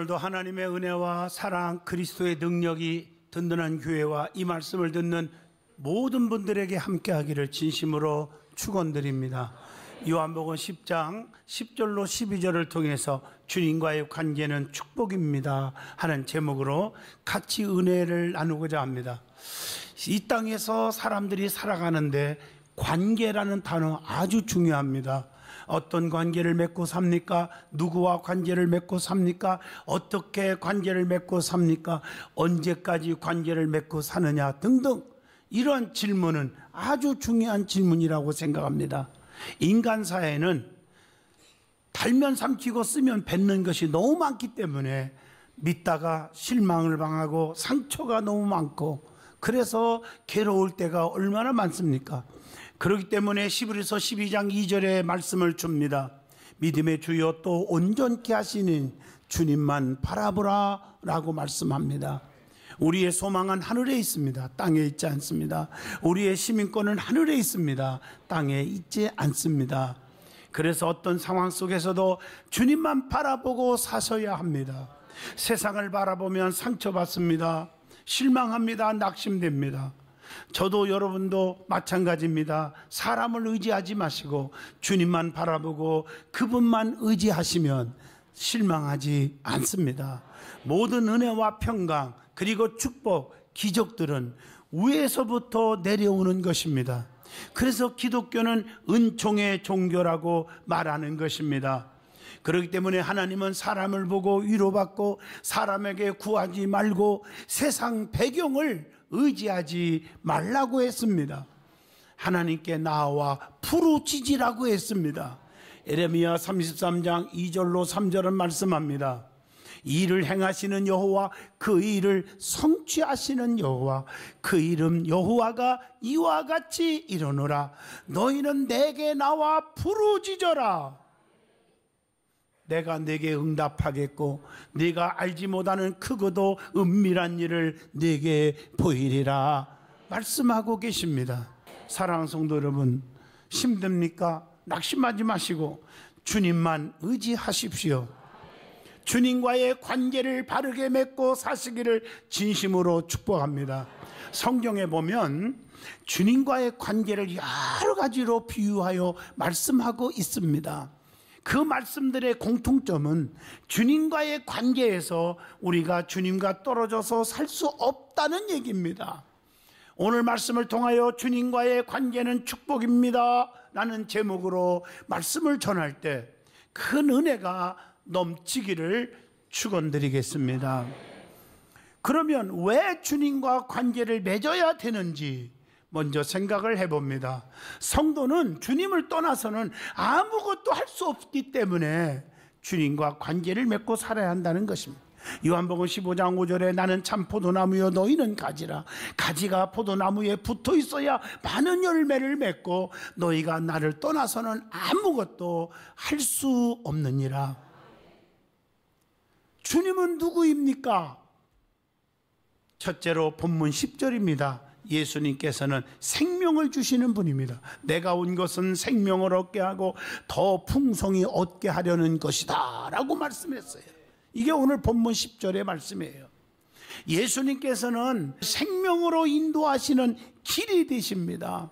오늘도 하나님의 은혜와 사랑, 그리스도의 능력이 든든한 교회와 이 말씀을 듣는 모든 분들에게 함께하기를 진심으로 축원드립니다. 요한복음 10장 10절로 12절을 통해서 주님과의 관계는 축복입니다 하는 제목으로 같이 은혜를 나누고자 합니다. 이 땅에서 사람들이 살아가는데 관계라는 단어 아주 중요합니다. 어떤 관계를 맺고 삽니까? 누구와 관계를 맺고 삽니까? 어떻게 관계를 맺고 삽니까? 언제까지 관계를 맺고 사느냐 등등, 이런 질문은 아주 중요한 질문이라고 생각합니다. 인간 사회는 달면 삼키고 쓰면 뱉는 것이 너무 많기 때문에 믿다가 실망을 당하고 상처가 너무 많고, 그래서 괴로울 때가 얼마나 많습니까? 그렇기 때문에 히브리서 12장 2절의 말씀을 줍니다. 믿음의 주여 또 온전케 하시는 주님만 바라보라 라고 말씀합니다. 우리의 소망은 하늘에 있습니다. 땅에 있지 않습니다. 우리의 시민권은 하늘에 있습니다. 땅에 있지 않습니다. 그래서 어떤 상황 속에서도 주님만 바라보고 사셔야 합니다. 세상을 바라보면 상처받습니다. 실망합니다. 낙심됩니다. 저도 여러분도 마찬가지입니다. 사람을 의지하지 마시고 주님만 바라보고 그분만 의지하시면 실망하지 않습니다. 모든 은혜와 평강 그리고 축복, 기적들은 위에서부터 내려오는 것입니다. 그래서 기독교는 은총의 종교라고 말하는 것입니다. 그렇기 때문에 하나님은 사람을 보고 위로받고 사람에게 구하지 말고 세상 배경을 의지하지 말라고 했습니다. 하나님께 나와 부르짖으라고 했습니다. 예레미야 33장 2절로 3절은 말씀합니다. 이 일을 행하시는 여호와, 그 일을 성취하시는 여호와, 그 이름 여호와가 이와 같이 이르노라. 너희는 내게 나와 부르짖어라. 내가 내게 응답하겠고 네가 알지 못하는 크고도 은밀한 일을 네게 보이리라 말씀하고 계십니다. 사랑하는 성도 여러분, 힘듭니까? 낙심하지 마시고 주님만 의지하십시오. 주님과의 관계를 바르게 맺고 사시기를 진심으로 축복합니다. 성경에 보면 주님과의 관계를 여러 가지로 비유하여 말씀하고 있습니다. 그 말씀들의 공통점은 주님과의 관계에서 우리가 주님과 떨어져서 살 수 없다는 얘기입니다. 오늘 말씀을 통하여 주님과의 관계는 축복입니다 라는 제목으로 말씀을 전할 때 큰 은혜가 넘치기를 축원드리겠습니다. 그러면 왜 주님과 관계를 맺어야 되는지 먼저 생각을 해봅니다. 성도는 주님을 떠나서는 아무것도 할 수 없기 때문에 주님과 관계를 맺고 살아야 한다는 것입니다. 요한복음 15장 5절에 나는 참 포도나무여 너희는 가지라. 가지가 포도나무에 붙어 있어야 많은 열매를 맺고 너희가 나를 떠나서는 아무것도 할 수 없느니라. 주님은 누구입니까? 첫째로 본문 10절입니다. 예수님께서는 생명을 주시는 분입니다. 내가 온 것은 생명을 얻게 하고 더 풍성히 얻게 하려는 것이다 라고 말씀했어요. 이게 오늘 본문 10절의 말씀이에요. 예수님께서는 생명으로 인도하시는 길이 되십니다.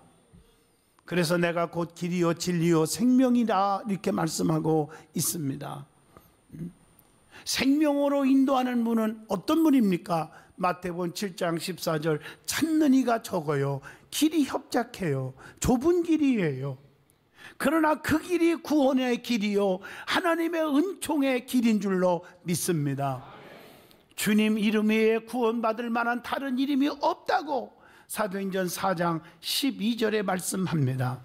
그래서 내가 곧 길이요 진리요 생명이다 이렇게 말씀하고 있습니다. 생명으로 인도하는 분은 어떤 분입니까? 마태복음 7장 14절 찾는 이가 적어요. 길이 협착해요. 좁은 길이에요. 그러나 그 길이 구원의 길이요 하나님의 은총의 길인 줄로 믿습니다. 주님 이름 외에 구원받을 만한 다른 이름이 없다고 사도행전 4장 12절에 말씀합니다.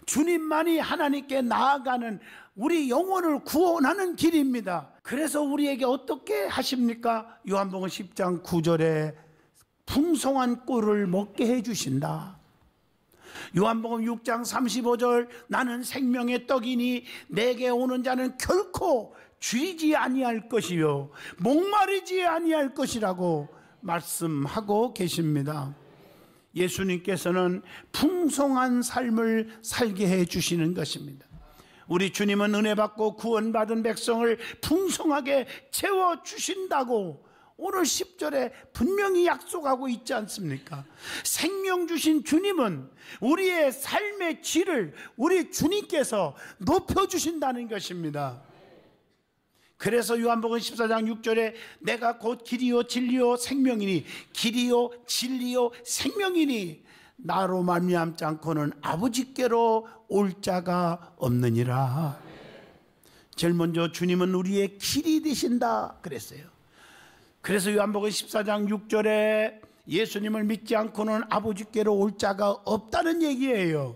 주님만이 하나님께 나아가는 우리 영혼을 구원하는 길입니다. 그래서 우리에게 어떻게 하십니까? 요한복음 10장 9절에 풍성한 꿀을 먹게 해주신다. 요한복음 6장 35절 나는 생명의 떡이니 내게 오는 자는 결코 줄이지 아니할 것이요 목마르지 아니할 것이라고 말씀하고 계십니다. 예수님께서는 풍성한 삶을 살게 해 주시는 것입니다. 우리 주님은 은혜 받고 구원받은 백성을 풍성하게 채워주신다고 오늘 10절에 분명히 약속하고 있지 않습니까? 생명 주신 주님은 우리의 삶의 질을 우리 주님께서 높여주신다는 것입니다. 그래서 요한복음 14장 6절에 내가 곧 길이요 진리요 생명이니, 길이요 진리요 생명이니 나로 말미암지 않고는 아버지께로 올 자가 없느니라. 제일 먼저 주님은 우리의 길이 되신다 그랬어요. 그래서 요한복음 14장 6절에 예수님을 믿지 않고는 아버지께로 올 자가 없다는 얘기예요.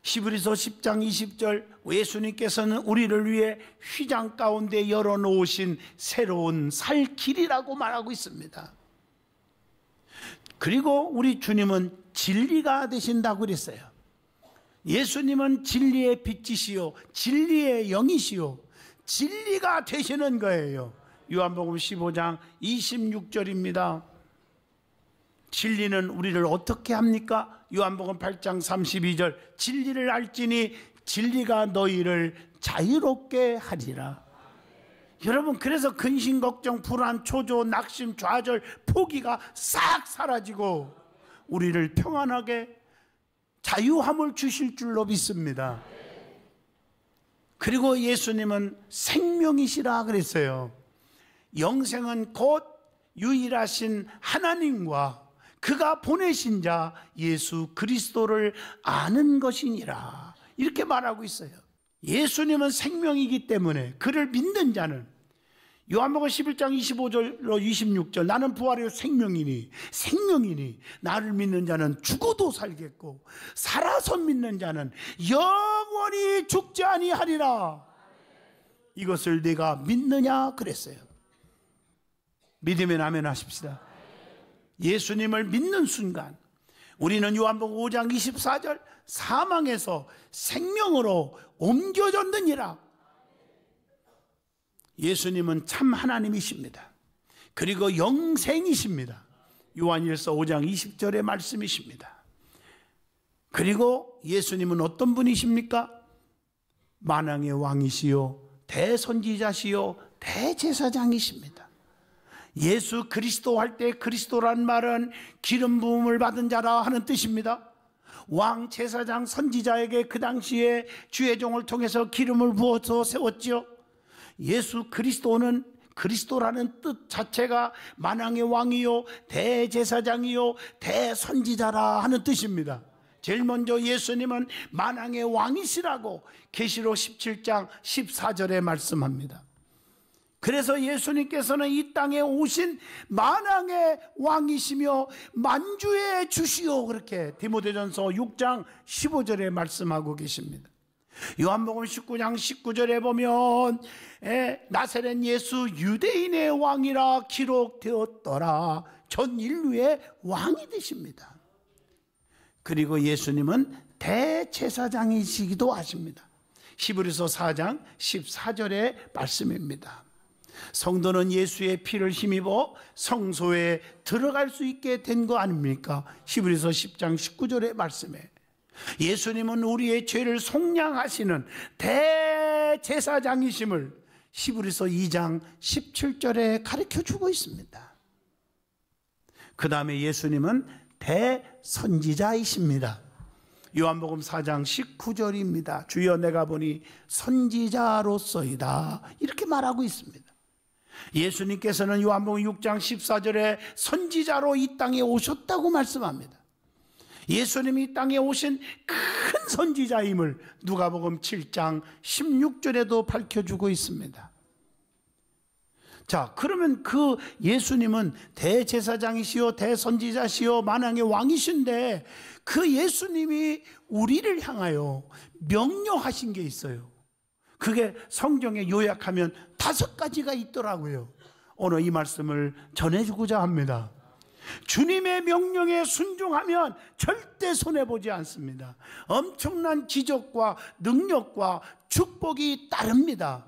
히브리서 10장 20절 예수님께서는 우리를 위해 휘장 가운데 열어놓으신 새로운 살 길이라고 말하고 있습니다. 그리고 우리 주님은 진리가 되신다고 그랬어요. 예수님은 진리의 빛이시요 진리의 영이시요 진리가 되시는 거예요. 요한복음 15장 26절입니다. 진리는 우리를 어떻게 합니까? 요한복음 8장 32절 진리를 알지니 진리가 너희를 자유롭게 하리라. 여러분, 그래서 근심, 걱정, 불안, 초조, 낙심, 좌절, 포기가 싹 사라지고 우리를 평안하게 자유함을 주실 줄로 믿습니다. 그리고 예수님은 생명이시라 그랬어요. 영생은 곧 유일하신 하나님과 그가 보내신 자 예수 그리스도를 아는 것이니라, 이렇게 말하고 있어요. 예수님은 생명이기 때문에 그를 믿는 자는 요한복음 11장 25절로 26절 나는 부활이요 생명이니 나를 믿는 자는 죽어도 살겠고 살아서 믿는 자는 영원히 죽지 아니하리라. 이것을 네가 믿느냐 그랬어요. 믿으면 아멘 하십시다. 예수님을 믿는 순간 우리는 요한복음 5장 24절 사망에서 생명으로 옮겨졌느니라. 예수님은 참 하나님이십니다. 그리고 영생이십니다. 요한일서 5장 20절의 말씀이십니다. 그리고 예수님은 어떤 분이십니까? 만왕의 왕이시요 대선지자시요 대제사장이십니다. 예수 그리스도 할 때 그리스도란 말은 기름 부음을 받은 자라 하는 뜻입니다. 왕, 제사장, 선지자에게 그 당시에 주의 종을 통해서 기름을 부어서 세웠지요. 예수 그리스도는 그리스도라는 뜻 자체가 만왕의 왕이요 대제사장이요 대선지자라 하는 뜻입니다. 제일 먼저 예수님은 만왕의 왕이시라고 계시록 17장 14절에 말씀합니다. 그래서 예수님께서는 이 땅에 오신 만왕의 왕이시며 만주의 주시오, 그렇게 디모데전서 6장 15절에 말씀하고 계십니다. 요한복음 19장 19절에 보면 나사렛 예수 유대인의 왕이라 기록되었더라. 전 인류의 왕이 되십니다. 그리고 예수님은 대제사장이시기도 하십니다. 히브리서 4장 14절의 말씀입니다. 성도는 예수의 피를 힘입어 성소에 들어갈 수 있게 된 거 아닙니까? 히브리서 10장 19절의 말씀에 예수님은 우리의 죄를 속량하시는 대제사장이심을 히브리서 2장 17절에 가르쳐주고 있습니다. 그 다음에 예수님은 대선지자이십니다. 요한복음 4장 19절입니다. 주여 내가 보니 선지자로서이다, 이렇게 말하고 있습니다. 예수님께서는 요한복음 6장 14절에 선지자로 이 땅에 오셨다고 말씀합니다. 예수님이 이 땅에 오신 큰 선지자임을 누가복음 7장 16절에도 밝혀주고 있습니다. 자, 그러면 그 예수님은 대제사장이시요 대선지자시요 만왕의 왕이신데 그 예수님이 우리를 향하여 명령하신 게 있어요. 그게 성경에 요약하면 5가지가 있더라고요. 오늘 이 말씀을 전해주고자 합니다. 주님의 명령에 순종하면 절대 손해보지 않습니다. 엄청난 기적과 능력과 축복이 따릅니다.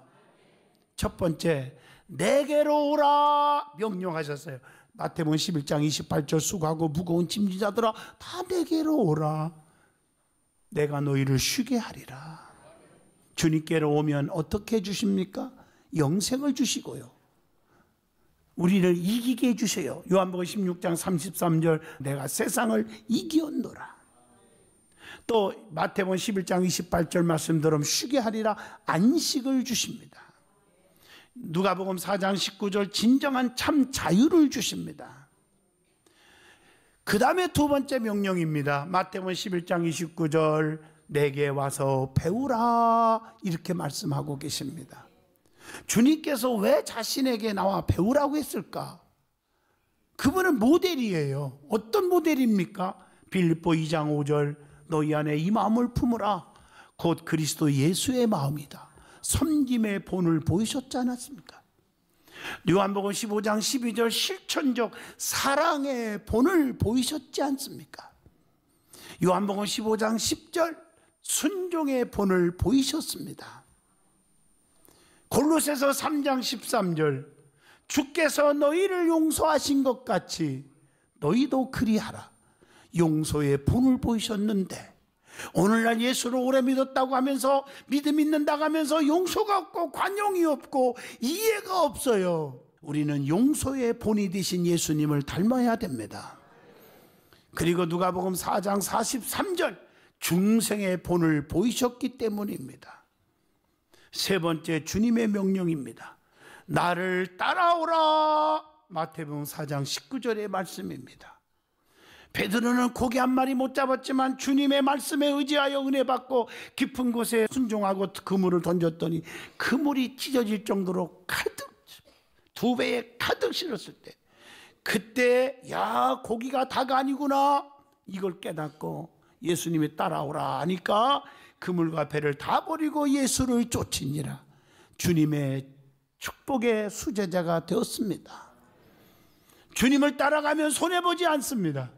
첫 번째, 내게로 오라 명령하셨어요. 마태복음 11장 28절 수고하고 무거운 짐지자들아 다 내게로 오라. 내가 너희를 쉬게 하리라. 주님께로 오면 어떻게 해주십니까? 영생을 주시고요, 우리를 이기게 해주세요. 요한복음 16장 33절 내가 세상을 이기었노라. 또 마태복음 11장 28절 말씀대로 쉬게 하리라 안식을 주십니다. 누가복음 4장 19절 진정한 참 자유를 주십니다. 그 다음에 두 번째 명령입니다. 마태복음 11장 29절 내게 와서 배우라 이렇게 말씀하고 계십니다. 주님께서 왜 자신에게 나와 배우라고 했을까? 그분은 모델이에요. 어떤 모델입니까? 빌립보 2장 5절 너희 안에 이 마음을 품으라 곧 그리스도 예수의 마음이다. 섬김의 본을 보이셨지 않았습니까? 요한복음 15장 12절 실천적 사랑의 본을 보이셨지 않습니까? 요한복음 15장 10절 순종의 본을 보이셨습니다. 골로새서 3장 13절 주께서 너희를 용서하신 것 같이 너희도 그리하라. 용서의 본을 보이셨는데 오늘날 예수를 오래 믿었다고 하면서 믿음 있는다고 하면서 용서가 없고 관용이 없고 이해가 없어요. 우리는 용서의 본이 되신 예수님을 닮아야 됩니다. 그리고 누가복음 4장 43절 중생의 본을 보이셨기 때문입니다. 세 번째 주님의 명령입니다. 나를 따라오라. 마태복음 4장 19절의 말씀입니다. 베드로는 고기 한 마리 못 잡았지만 주님의 말씀에 의지하여 은혜 받고 깊은 곳에 순종하고 그물을 던졌더니 그물이 찢어질 정도로 가득, 두 배에 가득 실었을 때 그때 야 고기가 다가 아니구나 이걸 깨닫고 예수님이 따라오라 하니까 그물과 배를 다 버리고 예수를 쫓으니라. 주님의 축복의 수제자가 되었습니다. 주님을 따라가면 손해보지 않습니다.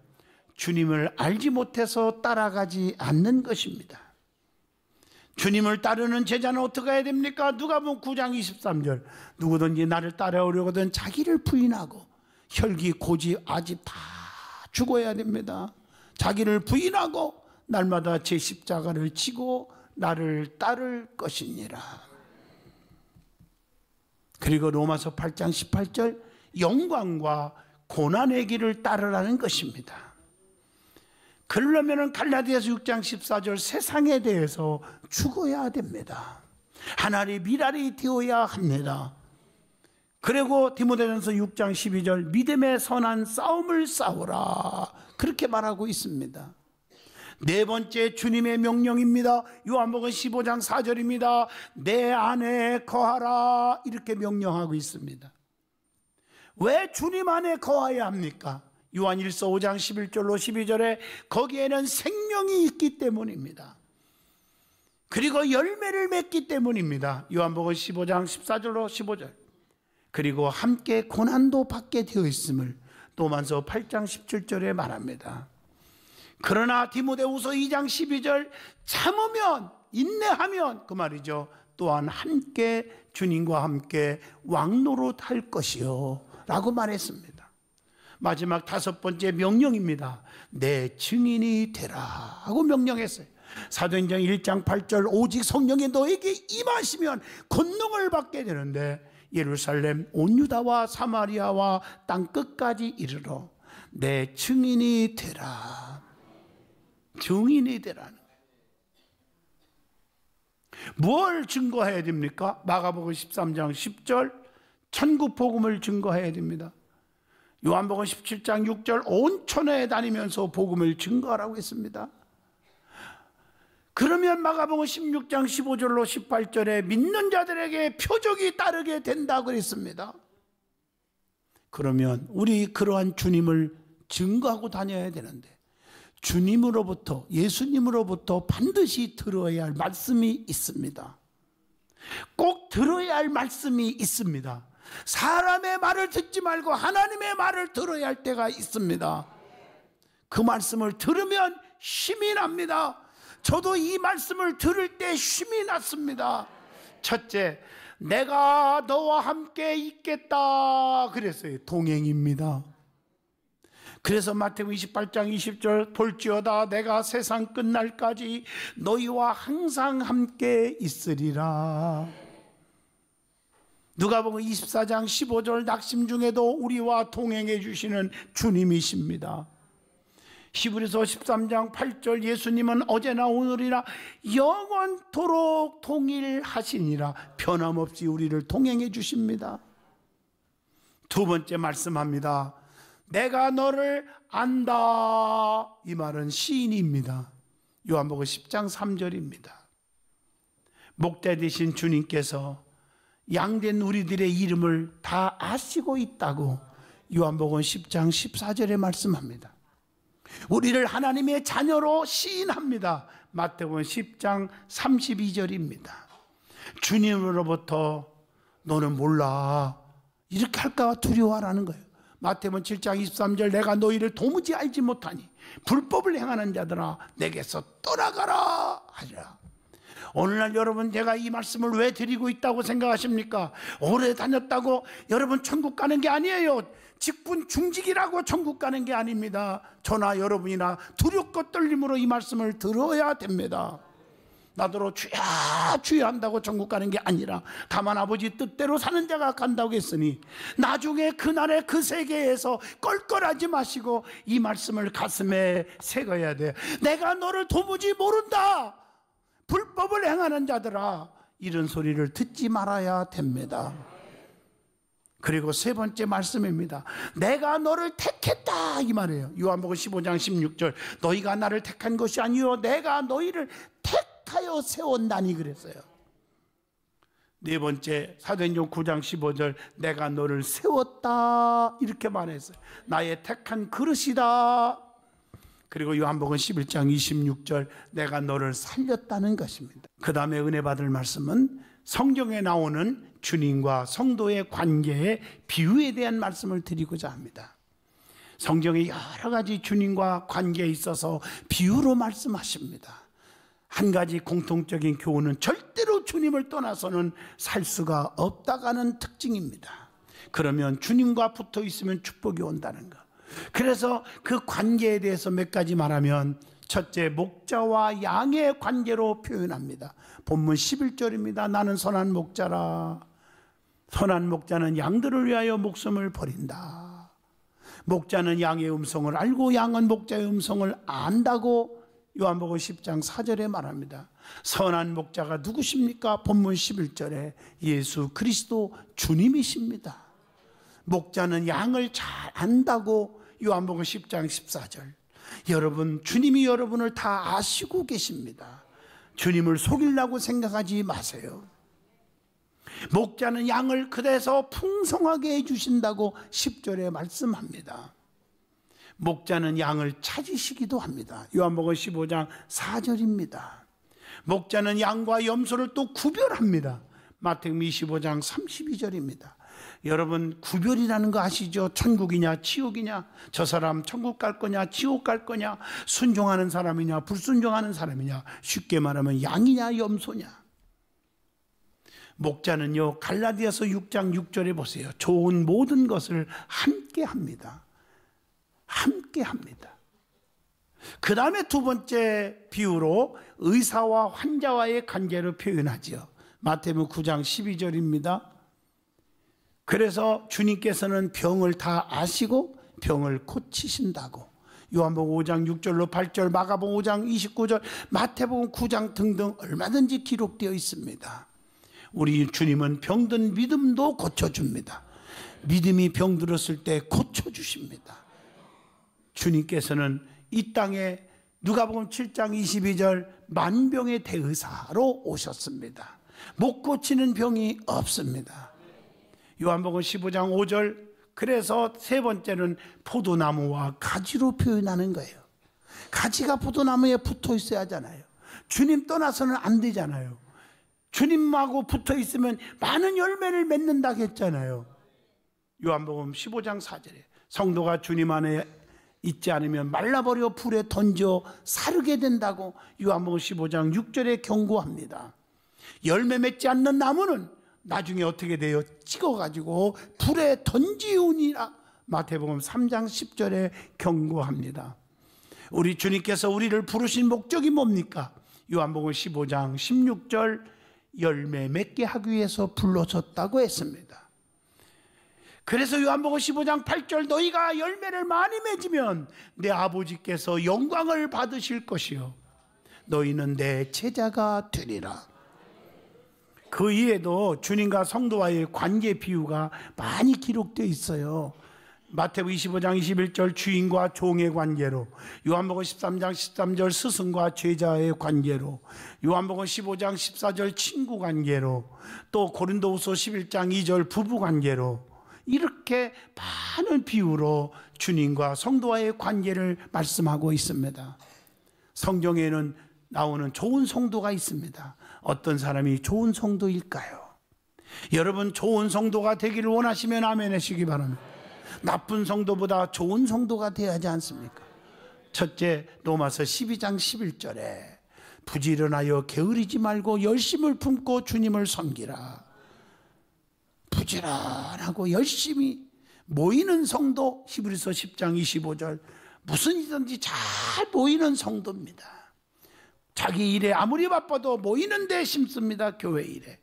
주님을 알지 못해서 따라가지 않는 것입니다. 주님을 따르는 제자는 어떻게 해야 됩니까? 누가복음 9장 23절 누구든지 나를 따라오려거든 자기를 부인하고 혈기 고지 아집 다 죽어야 됩니다. 자기를 부인하고 날마다 제 십자가를 지고 나를 따를 것이니라. 그리고 로마서 8장 18절 영광과 고난의 길을 따르라는 것입니다. 그러려면 갈라디아서 6장 14절 세상에 대해서 죽어야 됩니다. 하나님의 미랄이 되어야 합니다. 그리고 디모데전서 6장 12절 믿음의 선한 싸움을 싸우라 그렇게 말하고 있습니다. 네 번째 주님의 명령입니다. 요한복음 15장 4절입니다. 내 안에 거하라 이렇게 명령하고 있습니다. 왜 주님 안에 거해야 합니까? 요한일서 5장 11절로 12절에 거기에는 생명이 있기 때문입니다. 그리고 열매를 맺기 때문입니다. 요한복음 15장 14절로 15절 그리고 함께 고난도 받게 되어 있음을 로마서 8장 17절에 말합니다. 그러나 디모데후서 2장 12절 참으면 인내하면 그 말이죠. 또한 함께 주님과 함께 왕노릇 할 것이요 라고 말했습니다. 마지막 다섯 번째 명령입니다. 내 증인이 되라 하고 명령했어요. 사도행전 1장 8절 오직 성령이 너에게 임하시면 권능을 받게 되는데 예루살렘 온 유다와 사마리아와 땅끝까지 이르러 내 증인이 되라. 증인이 되라는 거예요. 뭘 증거해야 됩니까? 마가복음 13장 10절 천국 복음을 증거해야 됩니다. 요한복음 17장 6절 온 천하에 다니면서 복음을 증거하라고 했습니다. 그러면 마가복음 16장 15절로 18절에 믿는 자들에게 표적이 따르게 된다고 그랬습니다. 그러면 우리 그러한 주님을 증거하고 다녀야 되는데 주님으로부터 예수님으로부터 반드시 들어야 할 말씀이 있습니다. 꼭 들어야 할 말씀이 있습니다. 사람의 말을 듣지 말고 하나님의 말을 들어야 할 때가 있습니다. 그 말씀을 들으면 힘이 납니다. 저도 이 말씀을 들을 때 힘이 났습니다. 첫째, 내가 너와 함께 있겠다 그랬어요. 동행입니다. 그래서 마태복음 28장 20절 볼지어다 내가 세상 끝날까지 너희와 항상 함께 있으리라. 누가복음 24장 15절 낙심 중에도 우리와 동행해 주시는 주님이십니다. 히브리서 13장 8절 예수님은 어제나 오늘이나 영원토록 동일하시니라. 변함없이 우리를 동행해 주십니다. 두 번째 말씀합니다. 내가 너를 안다. 이 말은 시인입니다. 요한복음 10장 3절입니다. 목자 되신 주님께서 양된 우리들의 이름을 다 아시고 있다고 요한복음 10장 14절에 말씀합니다. 우리를 하나님의 자녀로 시인합니다. 마태복음 10장 32절입니다. 주님으로부터 너는 몰라 이렇게 할까 두려워하라는 거예요. 마태복음 7장 23절 내가 너희를 도무지 알지 못하니 불법을 행하는 자들아 내게서 떠나가라 하리라. 오늘날 여러분 제가 이 말씀을 왜 드리고 있다고 생각하십니까? 오래 다녔다고 여러분 천국 가는 게 아니에요. 직분 중직이라고 천국 가는 게 아닙니다. 저나 여러분이나 두렵고 떨림으로 이 말씀을 들어야 됩니다. 나더러 주야 주야 한다고 천국 가는 게 아니라 다만 아버지 뜻대로 사는 자가 간다고 했으니 나중에 그날의 그 세계에서 껄껄하지 마시고 이 말씀을 가슴에 새겨야 돼. 내가 너를 도무지 모른다. 불법을 행하는 자들아 이런 소리를 듣지 말아야 됩니다. 그리고 세 번째 말씀입니다. 내가 너를 택했다 이 말이에요. 요한복음 15장 16절 너희가 나를 택한 것이 아니요 내가 너희를 택하여 세웠나니 그랬어요. 네 번째 사도행전 9장 15절 내가 너를 세웠다 이렇게 말했어요. 나의 택한 그릇이다. 그리고 요한복음 11장 26절 내가 너를 살렸다는 것입니다. 그 다음에 은혜 받을 말씀은 성경에 나오는 주님과 성도의 관계의 비유에 대한 말씀을 드리고자 합니다. 성경에 여러 가지 주님과 관계에 있어서 비유로 말씀하십니다. 한 가지 공통적인 교훈은 절대로 주님을 떠나서는 살 수가 없다가는 특징입니다. 그러면 주님과 붙어 있으면 축복이 온다는 것. 그래서 그 관계에 대해서 몇 가지 말하면 첫째 목자와 양의 관계로 표현합니다. 본문 11절입니다. 나는 선한 목자라. 선한 목자는 양들을 위하여 목숨을 버린다. 목자는 양의 음성을 알고 양은 목자의 음성을 안다고 요한복음 10장 4절에 말합니다. 선한 목자가 누구십니까? 본문 11절에 예수 그리스도 주님이십니다. 목자는 양을 잘 안다고 요한복음 10장 14절. 여러분 주님이 여러분을 다 아시고 계십니다. 주님을 속이려고 생각하지 마세요. 목자는 양을 그래서 풍성하게 해주신다고 10절에 말씀합니다. 목자는 양을 찾으시기도 합니다. 요한복음 15장 4절입니다. 목자는 양과 염소를 또 구별합니다. 마태복음 25장 32절입니다. 여러분 구별이라는 거 아시죠? 천국이냐 지옥이냐, 저 사람 천국 갈 거냐 지옥 갈 거냐, 순종하는 사람이냐 불순종하는 사람이냐, 쉽게 말하면 양이냐 염소냐. 목자는요 갈라디아서 6장 6절에 보세요. 좋은 모든 것을 함께 합니다. 함께 합니다. 그 다음에 두 번째 비유로 의사와 환자와의 관계를 표현하죠. 마태복음 9장 12절입니다. 그래서 주님께서는 병을 다 아시고 병을 고치신다고 요한복음 5장 6절로 8절, 마가복음 5장 29절, 마태복음 9장 등등 얼마든지 기록되어 있습니다. 우리 주님은 병든 믿음도 고쳐줍니다. 믿음이 병들었을 때 고쳐주십니다. 주님께서는 이 땅에 누가복음 7장 22절 만병의 대의사로 오셨습니다. 못 고치는 병이 없습니다. 요한복음 15장 5절, 그래서 세 번째는 포도나무와 가지로 표현하는 거예요. 가지가 포도나무에 붙어 있어야 하잖아요. 주님 떠나서는 안 되잖아요. 주님하고 붙어 있으면 많은 열매를 맺는다고 했잖아요. 요한복음 15장 4절에 성도가 주님 안에 있지 않으면 말라버려 불에 던져 사르게 된다고 요한복음 15장 6절에 경고합니다. 열매 맺지 않는 나무는 나중에 어떻게 돼요? 찍어가지고 불에 던지우니라 마태복음 3장 10절에 경고합니다. 우리 주님께서 우리를 부르신 목적이 뭡니까? 요한복음 15장 16절 열매 맺게 하기 위해서 불러졌다고 했습니다. 그래서 요한복음 15장 8절 너희가 열매를 많이 맺으면 내 아버지께서 영광을 받으실 것이요 너희는 내 제자가 되리라. 그 이에도 주님과 성도와의 관계 비유가 많이 기록되어 있어요. 마태복음 25장 21절 주인과 종의 관계로, 요한복음 13장 13절 스승과 제자의 관계로, 요한복음 15장 14절 친구 관계로, 또 고린도후서 11장 2절 부부 관계로, 이렇게 많은 비유로 주님과 성도와의 관계를 말씀하고 있습니다. 성경에는 나오는 좋은 성도가 있습니다. 어떤 사람이 좋은 성도일까요? 여러분 좋은 성도가 되기를 원하시면 아멘 하시기 바랍니다. 나쁜 성도보다 좋은 성도가 되어야 하지 않습니까? 첫째, 로마서 12장 11절에 부지런하여 게으르지 말고 열심을 품고 주님을 섬기라. 부지런하고 열심히 모이는 성도, 히브리서 10장 25절 무슨 일든지 잘 모이는 성도입니다. 자기 일에 아무리 바빠도 모이는 데 심습니다. 교회 일에.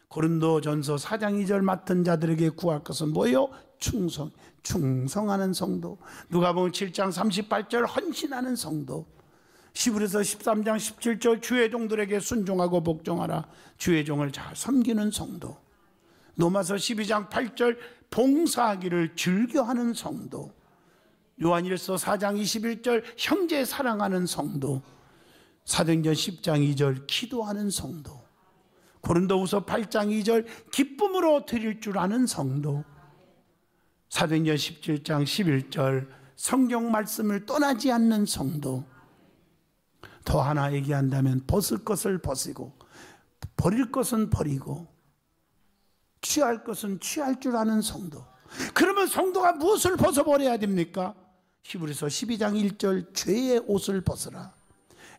고린도전서 4장 2절 맡은 자들에게 구할 것은 뭐예요? 충성하는 성도. 누가복음 7장 38절 헌신하는 성도. 히브리서 13장 17절 주의 종들에게 순종하고 복종하라. 주의 종을 잘 섬기는 성도. 로마서 12장 8절 봉사하기를 즐겨하는 성도. 요한일서 4장 21절 형제 사랑하는 성도. 사도행전 10장 2절 기도하는 성도. 고린도후서 8장 2절 기쁨으로 드릴 줄 아는 성도. 사도행전 17장 11절 성경 말씀을 떠나지 않는 성도. 더 하나 얘기한다면 벗을 것을 벗이고 버릴 것은 버리고 취할 것은 취할 줄 아는 성도. 그러면 성도가 무엇을 벗어버려야 됩니까? 히브리서 12장 1절 죄의 옷을 벗으라.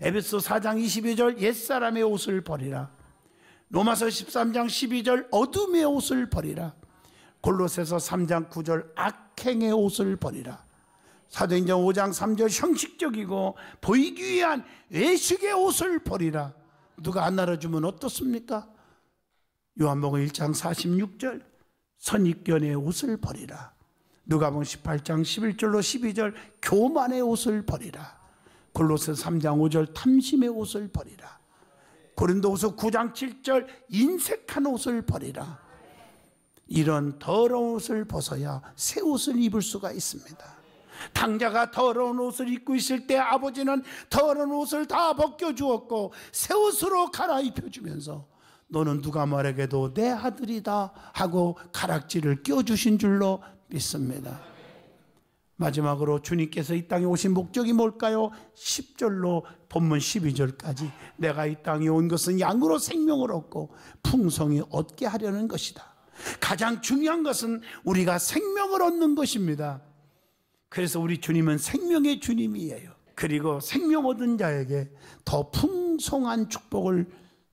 에베소 4장 22절 옛사람의 옷을 버리라. 로마서 13장 12절 어둠의 옷을 버리라. 골로새서 3장 9절 악행의 옷을 버리라. 사도행전 5장 3절 형식적이고 보이기 위한 외식의 옷을 버리라. 누가 안 알아주면 어떻습니까? 요한복음 1장 46절 선입견의 옷을 버리라. 누가복음 18장 11절로 12절 교만의 옷을 버리라. 골로새 3장 5절 탐심의 옷을 버리라. 고린도후서 9장 7절 인색한 옷을 버리라. 이런 더러운 옷을 벗어야 새 옷을 입을 수가 있습니다. 당자가 더러운 옷을 입고 있을 때 아버지는 더러운 옷을 다 벗겨주었고 새 옷으로 갈아입혀 주면서 너는 누가 말에게도 내 아들이다 하고 가락지를 껴주신 줄로 믿습니다. 마지막으로 주님께서 이 땅에 오신 목적이 뭘까요? 10절로 본문 12절까지 내가 이 땅에 온 것은 양으로 생명을 얻고 풍성히 얻게 하려는 것이다. 가장 중요한 것은 우리가 생명을 얻는 것입니다. 그래서 우리 주님은 생명의 주님이에요. 그리고 생명 얻은 자에게 더 풍성한 축복을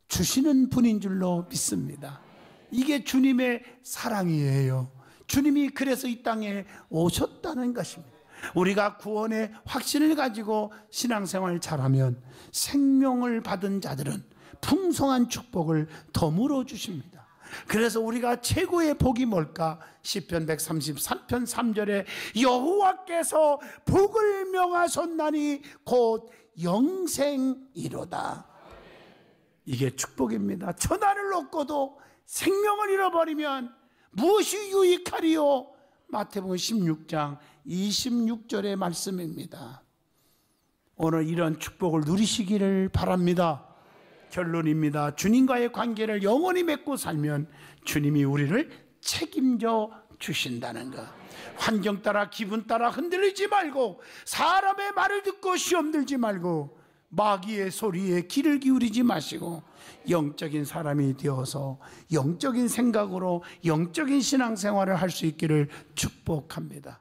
주시는 분인 줄로 믿습니다. 이게 주님의 사랑이에요. 주님이 그래서 이 땅에 오셨다는 것입니다. 우리가 구원의 확신을 가지고 신앙생활을 잘하면 생명을 받은 자들은 풍성한 축복을 더 주십니다. 그래서 우리가 최고의 복이 뭘까? 시편 133편 3절에 여호와께서 복을 명하셨나니 곧 영생이로다. 이게 축복입니다. 천하를 얻고도 생명을 잃어버리면 무엇이 유익하리요? 마태복음 16장 26절의 말씀입니다. 오늘 이런 축복을 누리시기를 바랍니다. 결론입니다. 주님과의 관계를 영원히 맺고 살면 주님이 우리를 책임져 주신다는 것. 환경 따라 기분 따라 흔들리지 말고 사람의 말을 듣고 시험 들지 말고 마귀의 소리에 귀를 기울이지 마시고 영적인 사람이 되어서 영적인 생각으로 영적인 신앙생활을 할 수 있기를 축복합니다.